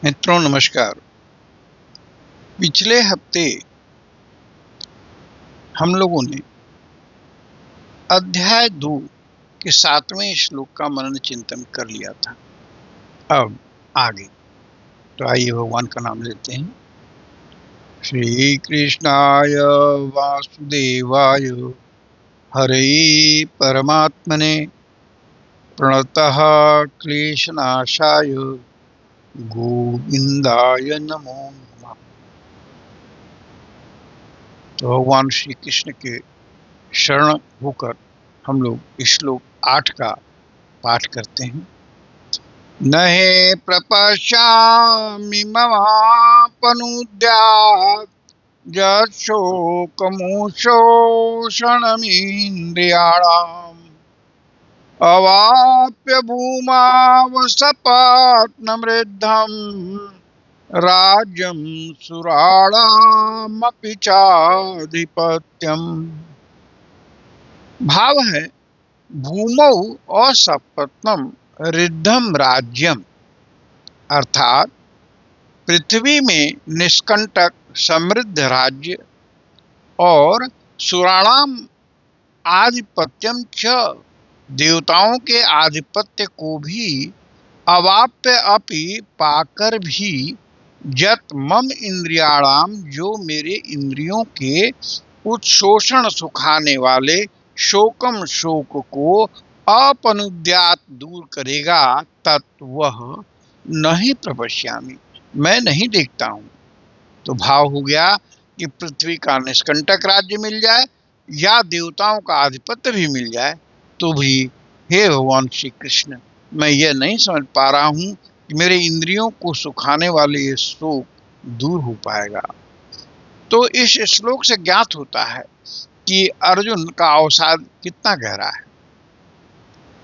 मित्रों नमस्कार। पिछले हफ्ते हम लोगों ने अध्याय 2 के 7वें श्लोक का मनन चिंतन कर लिया था। अब आगे तो आइए भगवान का नाम लेते हैं। श्री कृष्णाय वासुदेवाय हरे परमात्मने प्रणतः क्लेशनाशाय गोविंदाय नमो नमः। तो भगवान श्री कृष्ण के शरण होकर हम लोग श्लोक 8 का पाठ करते हैं। नहे प्रपश्यामि ममापनुद्यात् यच्छोकमुशोषणमिन्द्रियाणाम् अवाप्य भूमावसपत्नमृद्धम् राज्यं सुराणामपि चाधिपत्यम्। भाव है भूमौ असपत्नम रिद्धम राज्यम, अर्थात पृथ्वी में निष्कंटक समृद्ध राज्य और सुराणाम आधिपत्यम च, देवताओं के आधिपत्य को भी अवाप्य अपि पाकर भी यत मम इंद्रियाणाम, जो मेरे इंद्रियों के उत्शोषण सुखाने वाले शोकम शोक को अपनुद्यात दूर करेगा, तत् वह नहीं प्रपश्यामि, मैं नहीं देखता हूं। तो भाव हो गया कि पृथ्वी का निष्कंटक राज्य मिल जाए या देवताओं का आधिपत्य भी मिल जाए तो भी हे भगवान श्री कृष्ण, मैं यह नहीं समझ पा रहा हूं कि मेरे इंद्रियों को सुखाने वाले ये शोक दूर हो पाएगा। तो इस श्लोक से ज्ञात होता है कि अर्जुन का अवसाद कितना गहरा है।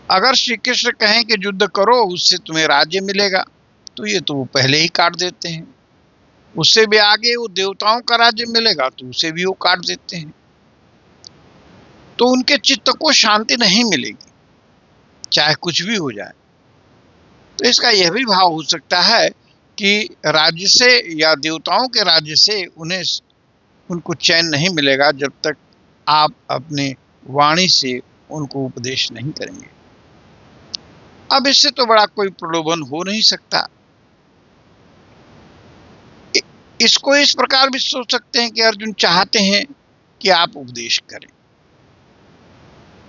अगर श्री कृष्ण कहें कि युद्ध करो, उससे तुम्हें राज्य मिलेगा, तो ये तो वो पहले ही काट देते हैं। उससे भी आगे वो देवताओं का राज्य मिलेगा तो उसे भी वो काट देते हैं। तो उनके चित्त को शांति नहीं मिलेगी, चाहे कुछ भी हो जाए। तो इसका यह भी भाव हो सकता है कि राज्य से या देवताओं के राज्य से उनको चैन नहीं मिलेगा जब तक आप अपने वाणी से उनको उपदेश नहीं करेंगे। अब इससे तो बड़ा कोई प्रलोभन हो नहीं सकता। इसको इस प्रकार भी सोच सकते हैं कि अर्जुन चाहते हैं कि आप उपदेश करें।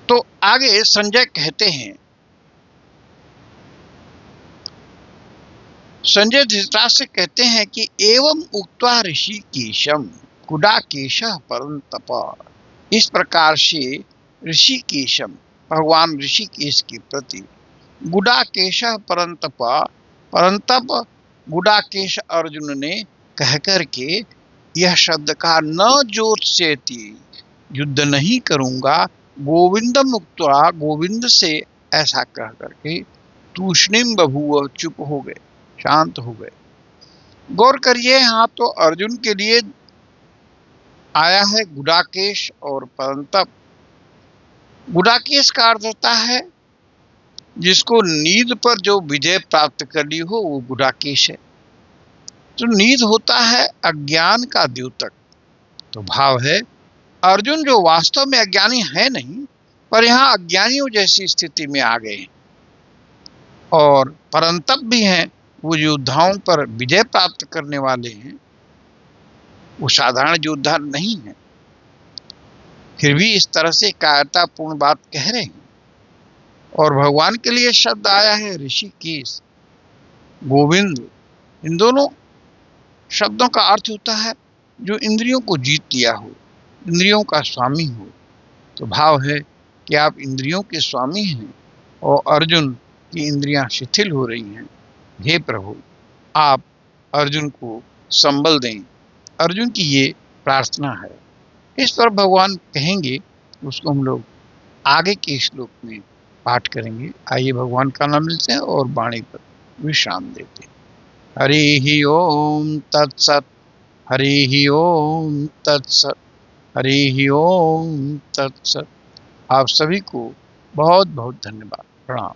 तो आगे संजय कहते हैं, संजय धृतराष्ट्र से कहते हैं कि एवं उक्त्वा ऋषिकेशम गुडाकेशः परंतप। इस प्रकार से ऋषिकेशम, भगवान ऋषिकेश के प्रति गुडाकेशः परंतप, परंतप गुडाकेश अर्जुन ने कहकर के यह शब्द का न जोत्स्यति, युद्ध नहीं करूंगा, गोविंदम उक्त्वा, गोविंद से ऐसा कह करके तूष्णीम बभूव, चुप हो गए, शांत हो गए। गौर करिए, यहाँ तो अर्जुन के लिए आया है गुडाकेश और परंतप। गुडाकेश का अर्थ होता है जिसको नींद पर जो विजय प्राप्त कर ली हो, वो गुडाकेश है। तो नींद होता है अज्ञान का द्योतक। तो भाव है अर्जुन जो वास्तव में अज्ञानी है नहीं, पर यहाँ अज्ञानियों जैसी स्थिति में आ गए हैं। और परंतप भी हैं, वो योद्धाओं पर विजय प्राप्त करने वाले हैं, वो साधारण योद्धा नहीं है। फिर भी इस तरह से कायरतापूर्ण बात कह रहे हैं। और भगवान के लिए शब्द आया है ऋषिकेश, गोविंद। इन दोनों शब्दों का अर्थ होता है जो इंद्रियों को जीत लिया हो, इंद्रियों का स्वामी हो। तो भाव है कि आप इंद्रियों के स्वामी हैं और अर्जुन की इंद्रियां शिथिल हो रही हैं। हे प्रभु, आप अर्जुन को संबल दें। अर्जुन की ये प्रार्थना है। इस पर भगवान कहेंगे, उसको हम लोग आगे के श्लोक में पाठ करेंगे। आइए भगवान का नाम लेते हैं और वाणी पर विश्राम देते हैं। हरि ओम तत्सत, हरि ओम तत्सत, हरि ओम तत्सत। आप सभी को बहुत बहुत धन्यवाद, प्रणाम।